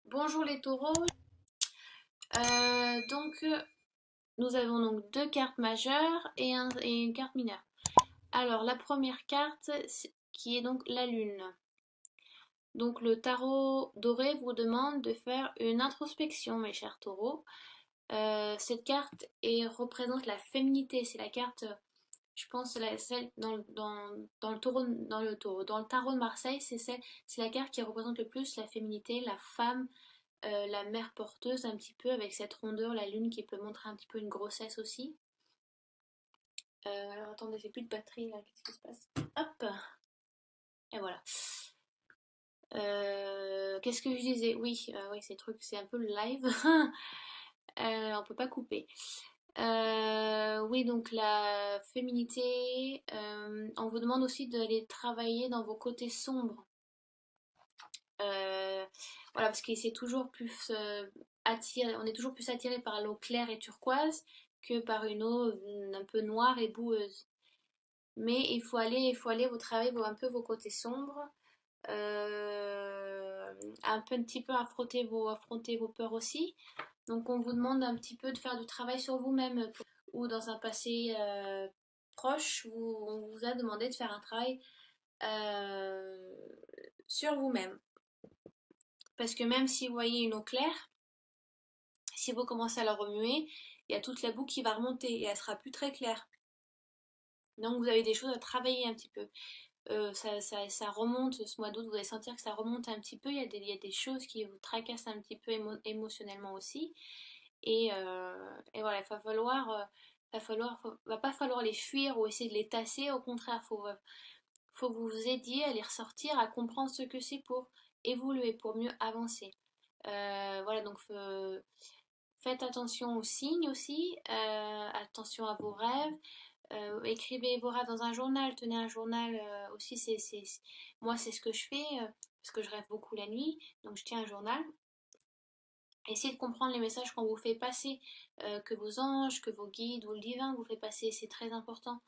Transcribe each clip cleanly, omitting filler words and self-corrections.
Bonjour les taureaux. Nous avons donc deux cartes majeures et une carte mineure. Alors, la première carte, qui est donc la lune. Donc, le tarot doré vous demande de faire une introspection, mes chers taureaux. Cette carte représente la féminité. C'est la carte, je pense, celle dans le taureau, dans le tarot de Marseille, c'est la carte qui représente le plus la féminité, la femme, la mère porteuse un petit peu avec cette rondeur, la lune qui peut montrer un petit peu une grossesse aussi. Alors attendez, j'ai plus de batterie là, qu'est-ce qui se passe? Hop, et voilà. Qu'est-ce que je disais? Oui, oui, ces trucs, c'est un peu le live. On peut pas couper. Oui, donc la féminité, on vous demande aussi d'aller travailler dans vos côtés sombres. Voilà, parce que c'est toujours plus on est toujours plus attiré par l'eau claire et turquoise que par une eau un peu noire et boueuse. Mais il faut aller vous travailler un peu vos côtés sombres, un petit peu affronter vos peurs aussi. Donc on vous demande un petit peu de faire du travail sur vous-même ou dans un passé proche, on vous a demandé de faire un travail euh, sur vous-même. Parce que même si vous voyez une eau claire, si vous commencez à la remuer, il y a toute la boue qui va remonter et elle sera plus très claire. Donc vous avez des choses à travailler un petit peu. Ça remonte ce mois d'août, vous allez sentir que ça remonte un petit peu. Il y a des choses qui vous tracassent un petit peu émotionnellement aussi. Et voilà, va pas falloir les fuir ou essayer de les tasser. Au contraire, faut vous aider à les ressortir, à comprendre ce que c'est pour évoluer, pour mieux avancer. Voilà, donc faites attention aux signes aussi, attention à vos rêves. Écrivez vos rêves dans un journal, tenez un journal aussi, moi c'est ce que je fais, parce que je rêve beaucoup la nuit, donc je tiens un journal. Essayez de comprendre les messages qu'on vous fait passer, que vos anges, que vos guides ou le divin vous fait passer, c'est très important.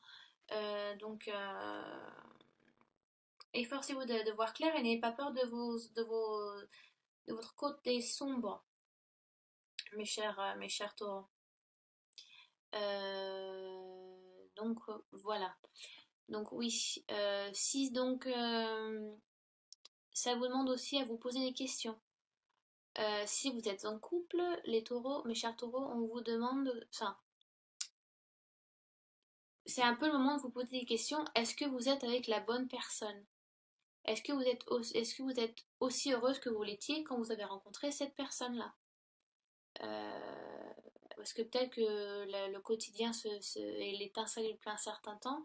Efforcez-vous de voir clair et n'ayez pas peur de votre côté sombre, mes chers taureaux. Voilà. Donc oui, si donc ça vous demande aussi à vous poser des questions. Si vous êtes en couple, les taureaux, mes chers taureaux, on vous demande, enfin, c'est un peu le moment de vous poser des questions. Est-ce que vous êtes avec la bonne personne? Est-ce que vous êtes aussi heureuse que vous l'étiez quand vous avez rencontré cette personne-là? Euh, Parce que peut-être que le quotidien et l'étincelle depuis un certain temps,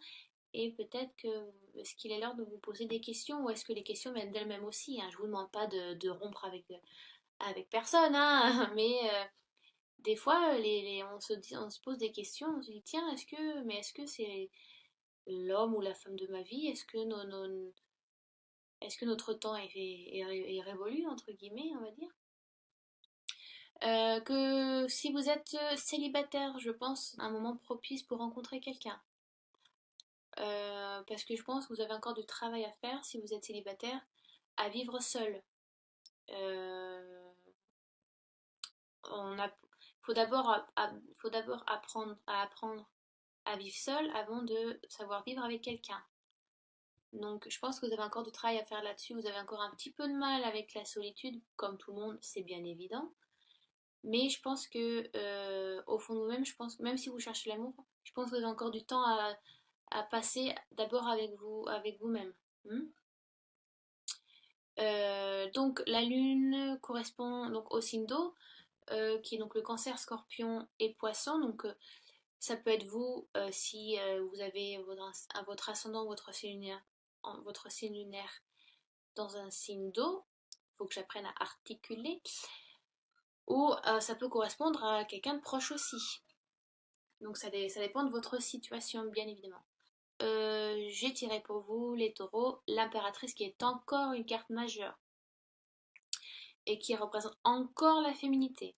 et peut-être que est-ce qu'il est l'heure de vous poser des questions ou est-ce que les questions viennent d'elles-mêmes aussi, hein? Je vous demande pas de rompre avec personne, hein, mais des fois on se pose des questions, on se dit tiens, est-ce que c'est l'homme ou la femme de ma vie? Est-ce que notre temps est révolu, entre guillemets, on va dire? Que si vous êtes célibataire, je pense, un moment propice pour rencontrer quelqu'un. Parce que je pense que vous avez encore du travail à faire si vous êtes célibataire, à vivre seul. Euh, on a, faut d'abord apprendre à vivre seul avant de savoir vivre avec quelqu'un. Donc je pense que vous avez encore du travail à faire là-dessus. Vous avez encore un petit peu de mal avec la solitude, comme tout le monde, c'est bien évident. Mais je pense que au fond de vous-même, je pense que même si vous cherchez l'amour, je pense que vous avez encore du temps à passer d'abord avec vous-même. Hmm. Donc la lune correspond donc au signe d'eau, qui est donc le cancer, scorpion et poisson. Donc ça peut être vous si vous avez votre ascendant, votre signe lunaire dans un signe d'eau. Il faut que j'apprenne à articuler. Ou ça peut correspondre à quelqu'un de proche aussi. Donc ça dépend de votre situation, bien évidemment. J'ai tiré pour vous, les taureaux, l'impératrice qui est encore une carte majeure et qui représente encore la féminité.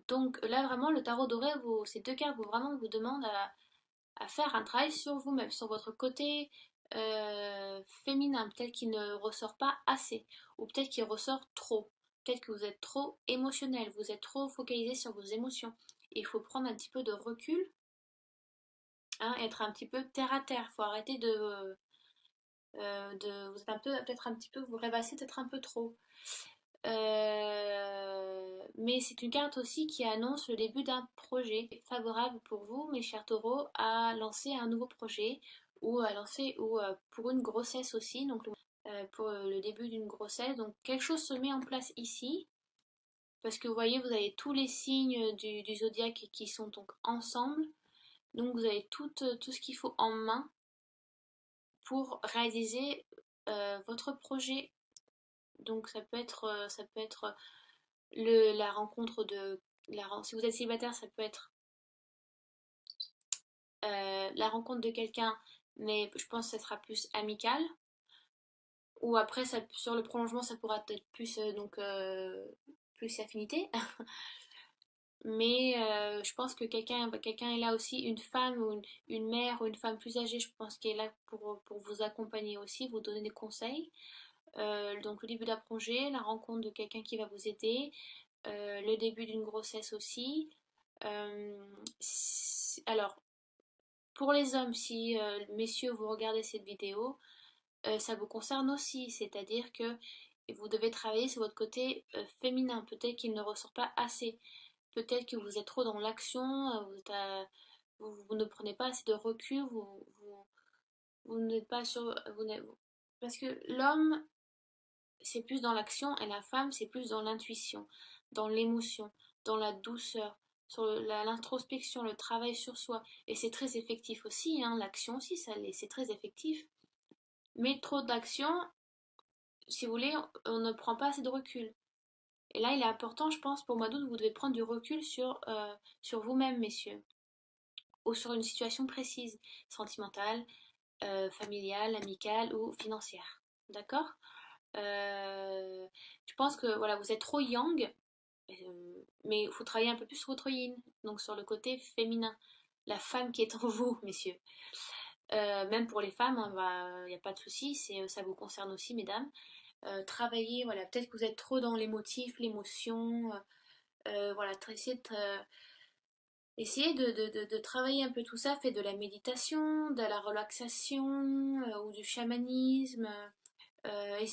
Donc là vraiment le tarot doré, ces deux cartes vraiment vous demandent à faire un travail sur vous-même, sur votre côté féminin, peut-être qu'il ne ressort pas assez, ou peut-être qu'il ressort trop. Peut-être que vous êtes trop émotionnel, vous êtes trop focalisé sur vos émotions. Et il faut prendre un petit peu de recul, hein, être un petit peu terre à terre. Il faut arrêter vous êtes un peu, peut-être un petit peu, vous rêvassez peut-être un peu trop. Mais c'est une carte aussi qui annonce le début d'un projet favorable pour vous, mes chers taureaux, à lancer un nouveau projet ou à lancer ou pour une grossesse aussi, donc pour le début d'une grossesse. Donc quelque chose se met en place ici, parce que vous voyez, vous avez tous les signes du zodiaque qui sont donc ensemble, donc vous avez tout ce qu'il faut en main pour réaliser votre projet. Donc ça peut être la rencontre si vous êtes célibataire, ça peut être la rencontre de quelqu'un, mais je pense que ça sera plus amical. Ou après, sur le prolongement, ça pourra être plus plus affinité. Mais je pense que quelqu'un est là aussi, une femme ou une mère ou une femme plus âgée, je pense qu'elle est là pour vous accompagner aussi, vous donner des conseils. Donc le début d'un projet, la rencontre de quelqu'un qui va vous aider, le début d'une grossesse aussi. Alors, pour les hommes, si messieurs vous regardez cette vidéo, ça vous concerne aussi, c'est-à-dire que vous devez travailler sur votre côté féminin. Peut-être qu'il ne ressort pas assez, peut-être que vous êtes trop dans l'action, vous ne prenez pas assez de recul, vous n'êtes pas sur, parce que l'homme c'est plus dans l'action et la femme c'est plus dans l'intuition, dans l'émotion, dans la douceur, sur l'introspection, le travail sur soi. Et c'est très effectif aussi, hein, l'action aussi, c'est très effectif. Mais trop d'action, si vous voulez, on ne prend pas assez de recul. Et là, il est important, je pense, pour moi d'août, vous devez prendre du recul sur vous-même, messieurs, ou sur une situation précise, sentimentale, familiale, amicale ou financière. D'accord? Je pense que voilà, vous êtes trop yang, mais il faut travailler un peu plus sur votre yin, donc sur le côté féminin, la femme qui est en vous, messieurs. Même pour les femmes, il n'y a pas de souci, ça vous concerne aussi, mesdames. Travailler, voilà, peut-être que vous êtes trop dans l'émotif, l'émotion, voilà, essayer de travailler un peu tout ça, faites de la méditation, de la relaxation ou du chamanisme.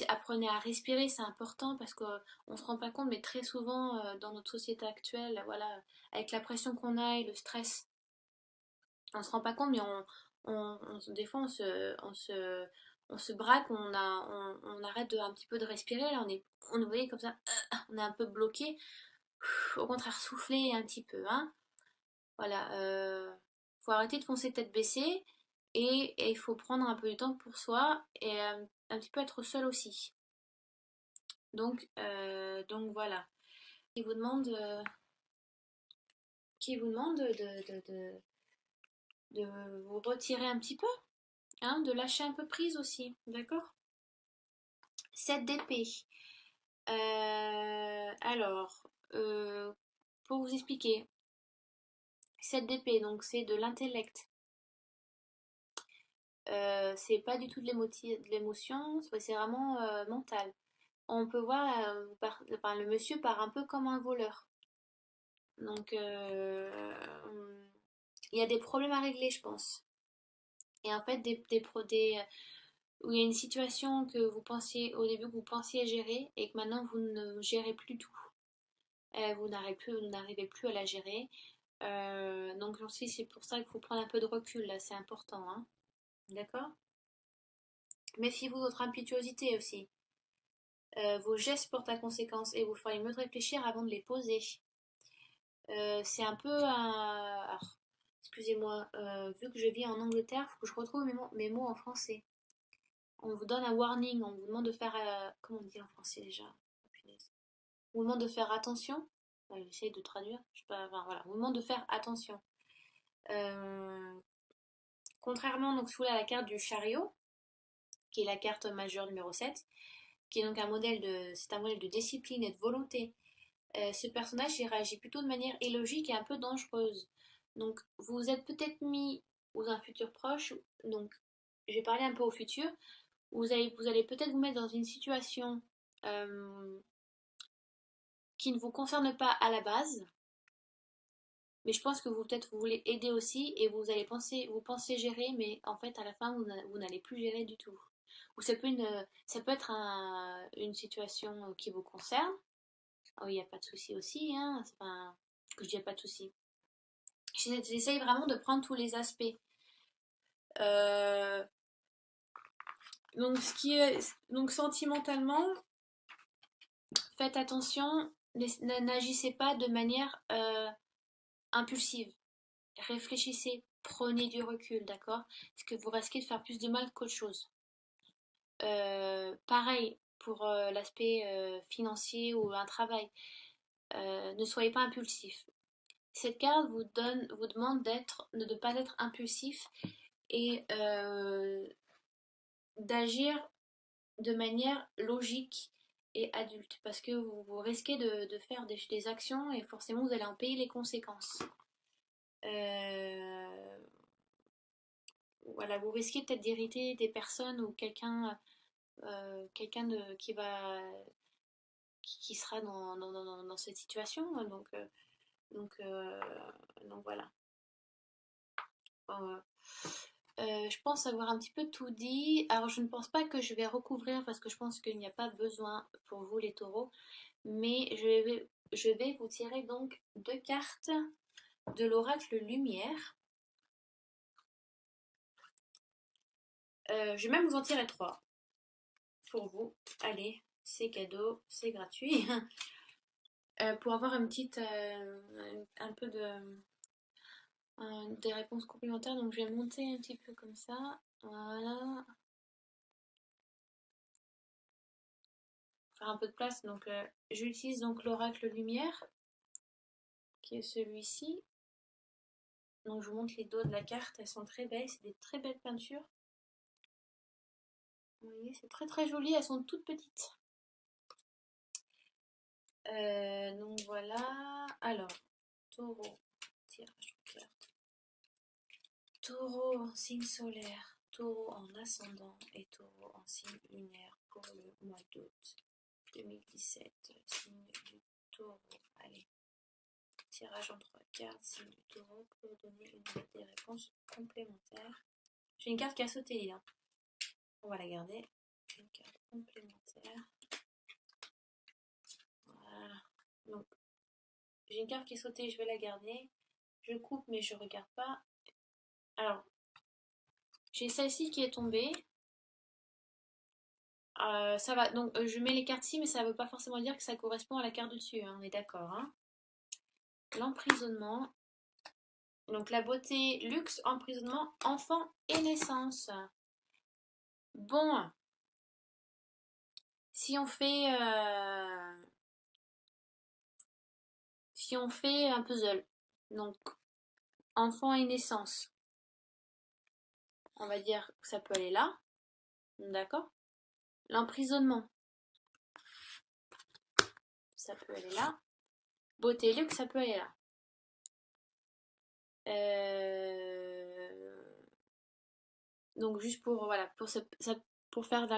Apprenez à respirer, c'est important parce qu'on ne se rend pas compte, mais très souvent dans notre société actuelle, voilà, avec la pression qu'on a et le stress, on se rend pas compte, mais des fois on se braque, on arrête un petit peu de respirer, là on est vous voyez, comme ça, on est un peu bloqué. Au contraire, souffler un petit peu, hein. Voilà, faut arrêter de foncer tête baissée et il faut prendre un peu de temps pour soi et un petit peu être seul aussi. Donc voilà. Qui vous demande, de vous retirer un petit peu, hein, de lâcher un peu prise aussi, d'accord? 7 d'épée. Alors, pour vous expliquer, 7 d'épée, donc c'est de l'intellect. C'est pas du tout de l'émotion, c'est vraiment mental. On peut voir, enfin, le monsieur part un peu comme un voleur. Donc, il y a des problèmes à régler, je pense. Et en fait, où il y a une situation que vous pensiez au début que vous pensiez gérer et que maintenant vous ne gérez plus tout. Vous n'arrivez plus à la gérer. Donc aussi c'est pour ça qu'il faut prendre un peu de recul là, c'est important, hein. D'accord? Méfiez-vous de votre impétuosité aussi. Vos gestes portent à conséquence et vous ferez mieux de réfléchir avant de les poser. C'est un peu un... Alors, excusez-moi, vu que je vis en Angleterre, il faut que je retrouve mes mots en français. On vous donne un warning, on vous demande de faire... comment on dit en français déjà? Oh, punaise. On vous demande de faire attention. J'essaye de traduire. Je sais pas, enfin, voilà. On vous demande de faire attention. Euh, Contrairement donc sous la carte du chariot, qui est la carte majeure numéro 7, qui est donc c'est un modèle de discipline et de volonté. Ce personnage il réagit plutôt de manière illogique et un peu dangereuse. Donc vous êtes peut-être mis ou un futur proche, donc je vais parler un peu au futur. Vous allez peut-être vous mettre dans une situation euh, qui ne vous concerne pas à la base, mais je pense que vous peut-être vous voulez aider aussi et vous pensez gérer, mais en fait à la fin vous n'allez plus gérer du tout. Ou ça peut être une situation qui vous concerne. Oh, il n'y a pas de souci aussi, hein. C'est pas que je dis pas de souci. J'essaye vraiment de prendre tous les aspects. Euh, donc sentimentalement, faites attention, n'agissez pas de manière impulsive. Réfléchissez, prenez du recul, d'accord? Parce que vous risquez de faire plus de mal qu'autre chose. Pareil pour l'aspect financier ou un travail. Ne soyez pas impulsif. Cette carte vous demande de ne pas être impulsif et d'agir de manière logique et adulte parce que vous risquez de faire des actions et forcément vous allez en payer les conséquences. Euh, voilà, vous risquez peut-être d'irriter des personnes ou quelqu'un qui sera dans cette situation. Donc, euh, donc voilà. Euh, je pense avoir un petit peu tout dit. Alors, je ne pense pas que je vais recouvrir parce que je pense qu'il n'y a pas besoin pour vous, les taureaux. Mais je vais vous tirer donc 2 cartes de l'oracle Lumière. Je vais même vous en tirer 3 pour vous. Allez, c'est cadeau, c'est gratuit. Pour avoir une petite, un peu des réponses complémentaires. Donc, je vais monter un petit peu comme ça. Voilà. Faire un peu de place. Donc, j'utilise donc l'oracle Lumière, qui est celui-ci. Donc, je vous montre les dos de la carte. Elles sont très belles. C'est des très belles peintures. Vous voyez, c'est très très joli. Elles sont toutes petites. Donc voilà. Alors, taureau. Tirage de cartes. Taureau en signe solaire. Taureau en ascendant. Et taureau en signe lunaire pour le mois d'août 2017. Signe du taureau. Allez. Tirage en 3 cartes. Signe du taureau pour donner des réponses complémentaires. J'ai une carte qui a sauté là. On va la garder. Une carte complémentaire. Voilà. Donc, j'ai une carte qui est sautée, je vais la garder. Je coupe, mais je regarde pas. Alors, j'ai celle-ci qui est tombée. Ça va, donc je mets les cartes ci, mais ça ne veut pas forcément dire que ça correspond à la carte dessus, hein, on est d'accord. Hein. L'emprisonnement. Donc la beauté, luxe, emprisonnement, enfant et naissance. Bon, si on fait, si on fait un puzzle, donc enfant et naissance, on va dire que ça peut aller là, d'accord? L'emprisonnement, ça peut aller là. Beauté, luxe, ça peut aller là. Donc juste pour voilà pour faire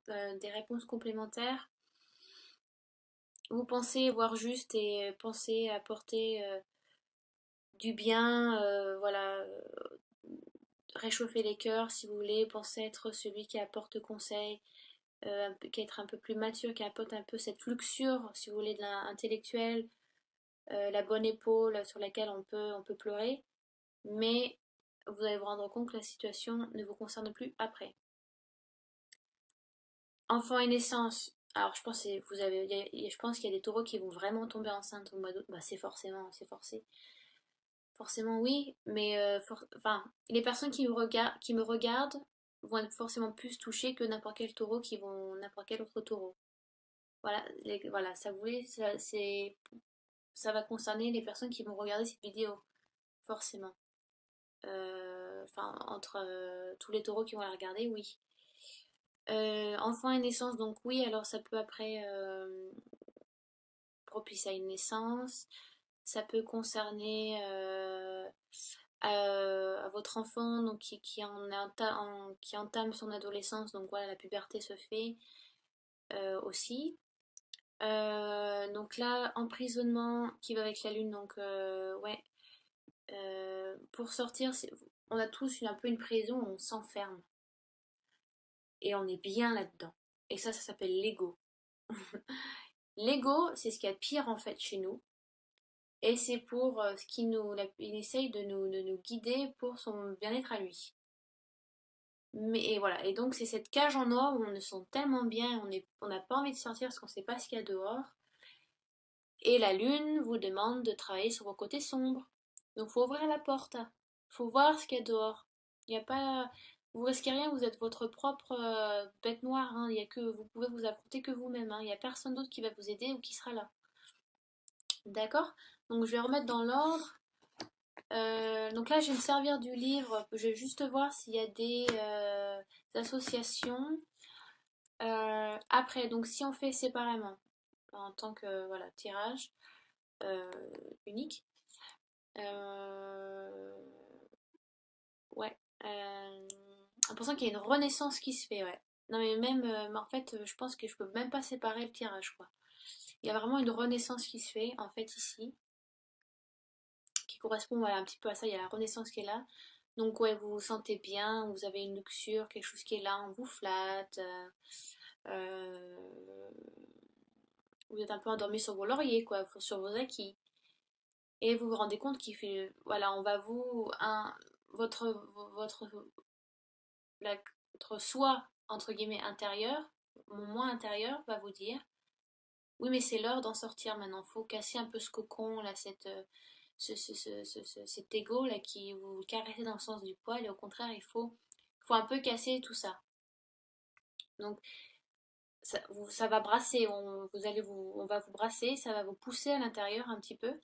des réponses complémentaires, vous pensez voir juste et pensez apporter du bien, voilà, réchauffer les cœurs si vous voulez, pensez être celui qui apporte conseil, qui être un peu plus mature, qui apporte un peu cette luxure, si vous voulez, de l'intellectuel, la bonne épaule sur laquelle on peut pleurer, mais vous allez vous rendre compte que la situation ne vous concerne plus après. Enfant et naissance. Alors je pense que je pense qu'il y a des taureaux qui vont vraiment tomber enceintes au mois d'août. Bah c'est forcé. Forcément oui, mais enfin les personnes qui me regardent vont être forcément plus touchées que n'importe quel taureau n'importe quel autre taureau. Voilà, voilà, ça va concerner les personnes qui vont regarder cette vidéo, forcément. Enfin entre tous les taureaux qui vont la regarder, oui. Enfant et naissance, donc oui, alors ça peut après propice à une naissance. Ça peut concerner à votre enfant donc, qui entame son adolescence, donc voilà, la puberté se fait aussi. Donc là, emprisonnement qui va avec la lune, donc ouais. Pour sortir, on a tous un peu une prison où on s'enferme et on est bien là-dedans. Et ça s'appelle l'ego. L'ego, c'est ce qu'il y a de pire en fait chez nous. Et c'est pour ce qui il essaye de nous guider pour son bien-être à lui. Mais et voilà, et donc c'est cette cage en or où on se sent tellement bien, on n'a pas envie de sortir parce qu'on ne sait pas ce qu'il y a dehors. Et la lune vous demande de travailler sur vos côtés sombres. Donc faut ouvrir la porte, faut voir ce qu'il y a dehors. Il n'y a pas, vous risquez rien, vous êtes votre propre bête noire. Hein. Il y a que vous pouvez vous affronter que vous-même. Hein. Il n'y a personne d'autre qui va vous aider ou qui sera là. D'accord? Donc je vais remettre dans l'ordre. Donc là, je vais me servir du livre. Je vais juste voir s'il y a des associations. Après, donc si on fait séparément, en tant que voilà, tirage euh, unique, euh, ouais, j'ai l'impression qu'il y a une renaissance qui se fait, ouais. Non mais même, en fait, je pense que je peux même pas séparer le tirage, quoi. Il y a vraiment une renaissance qui se fait, en fait, ici, qui correspond voilà, un petit peu à ça. Il y a la renaissance qui est là. Donc ouais, vous vous sentez bien, vous avez une luxure, quelque chose qui est là, on vous flatte. Euh, vous êtes un peu endormi sur vos lauriers, quoi, sur vos acquis. Et vous vous rendez compte qu'il fait, voilà, on va votre, votre, la- votre soi, entre guillemets, intérieur, mon moi intérieur va vous dire, oui, mais c'est l'heure d'en sortir maintenant, faut casser un peu ce cocon, là, cet ego, là, qui vous caressez dans le sens du poil, et au contraire, faut un peu casser tout ça. Donc, ça va brasser, on va vous brasser, ça va vous pousser à l'intérieur un petit peu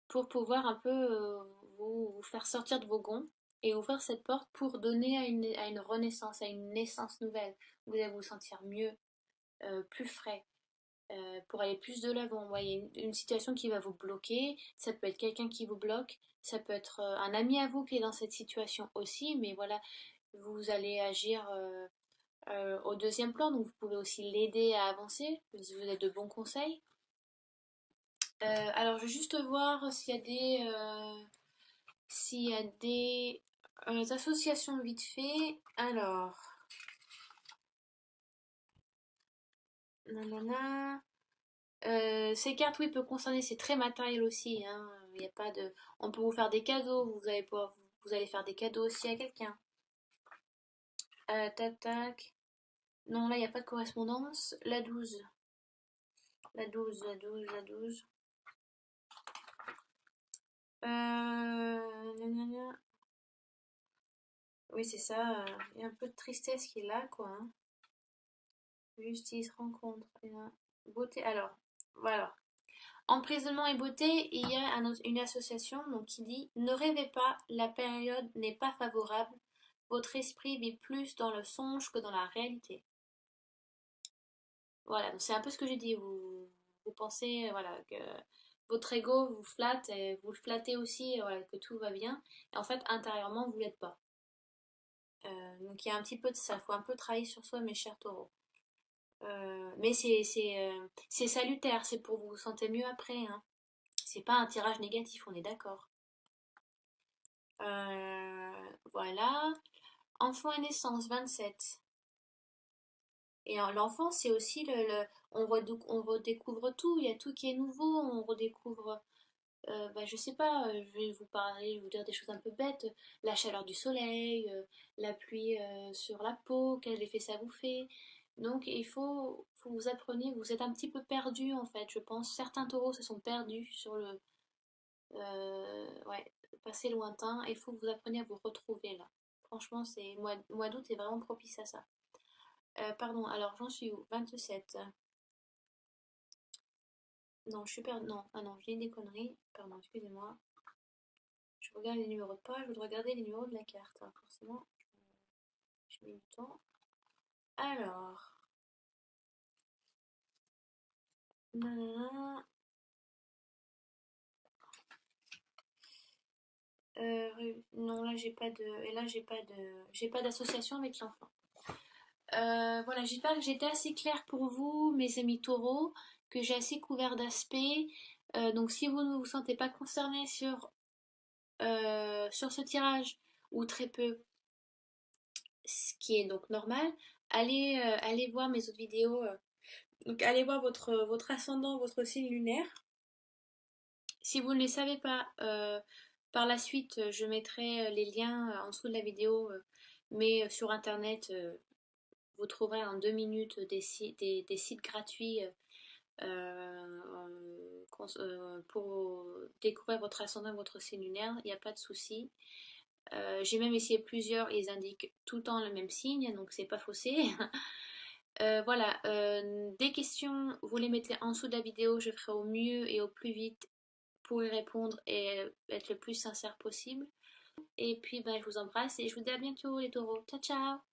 pour pouvoir un peu vous faire sortir de vos gonds et ouvrir cette porte pour donner à une renaissance, à une naissance nouvelle. Vous allez vous sentir mieux, plus frais, pour aller plus de l'avant. Vous voyez, une situation qui va vous bloquer, ça peut être quelqu'un qui vous bloque, ça peut être un ami à vous qui est dans cette situation aussi, mais voilà, vous allez agir au deuxième plan, donc vous pouvez aussi l'aider à avancer, si vous avez de bons conseils. Alors, je vais juste voir s'il y a des associations vite fait. Alors, nanana. Ces cartes, oui, peuvent concerner, c'est très matériel aussi. Hein. Il y a pas de... On peut vous faire des cadeaux, vous allez faire des cadeaux aussi à quelqu'un. Tac, tac. Non, là, il n'y a pas de correspondance. La 12. La 12, la 12, la 12. Nanana. Oui, c'est ça. Il y a un peu de tristesse qui est là, quoi. Hein. Justice, rencontre. Beauté. Alors, voilà. Emprisonnement et beauté, il y a une association donc, qui dit ne rêvez pas, la période n'est pas favorable. Votre esprit vit plus dans le songe que dans la réalité. Voilà, donc c'est un peu ce que j'ai dit. Vous pensez voilà, que votre ego vous flatte et vous le flattez aussi, voilà, que tout va bien. Et en fait, intérieurement, vous ne l'êtes pas. Donc il y a un petit peu de ça. Il faut un peu travailler sur soi, mes chers taureaux. Mais c'est salutaire, c'est pour vous vous sentir mieux après. Hein. C'est pas un tirage négatif, on est d'accord. Voilà. Enfant et naissance, 27. Et l'enfant, c'est aussi on redécouvre tout, il y a tout qui est nouveau, on redécouvre, bah, je sais pas, je vais vous parler, je vais vous dire des choses un peu bêtes, la chaleur du soleil, la pluie sur la peau, quel effet ça vous fait. Donc faut vous appreniez, vous êtes un petit peu perdu en fait, je pense. Certains taureaux se sont perdus sur ouais, passé lointain, et il faut que vous appreniez à vous retrouver là. Franchement, mois d'août est vraiment propice à ça. Pardon, alors j'en suis où? 27. Non, je suis perdue. Non, ah non, j'ai des conneries. Pardon, excusez-moi. Je regarde les numéros de page, je voudrais regarder les numéros de la carte. Hein, forcément, je mets du temps. Alors. Nanana. Non, là j'ai pas de, et là j'ai pas d'association avec l'enfant. Voilà, j'espère que j'étais assez claire pour vous, mes amis taureaux, que j'ai assez couvert d'aspects. Donc si vous ne vous sentez pas concerné sur ce tirage, ou très peu, ce qui est donc normal, allez voir mes autres vidéos. Donc allez voir votre ascendant, votre signe lunaire. Si vous ne les savez pas, par la suite, je mettrai les liens en dessous de la vidéo, mais sur internet, vous trouverez en 2 minutes des sites gratuits pour découvrir votre ascendant et votre signe lunaire, il n'y a pas de souci. J'ai même essayé plusieurs, ils indiquent tout le temps le même signe, donc c'est pas faussé. Voilà, des questions, vous les mettez en dessous de la vidéo, je ferai au mieux et au plus vite pour y répondre et être le plus sincère possible. Et puis ben, je vous embrasse et je vous dis à bientôt les taureaux. Ciao ciao!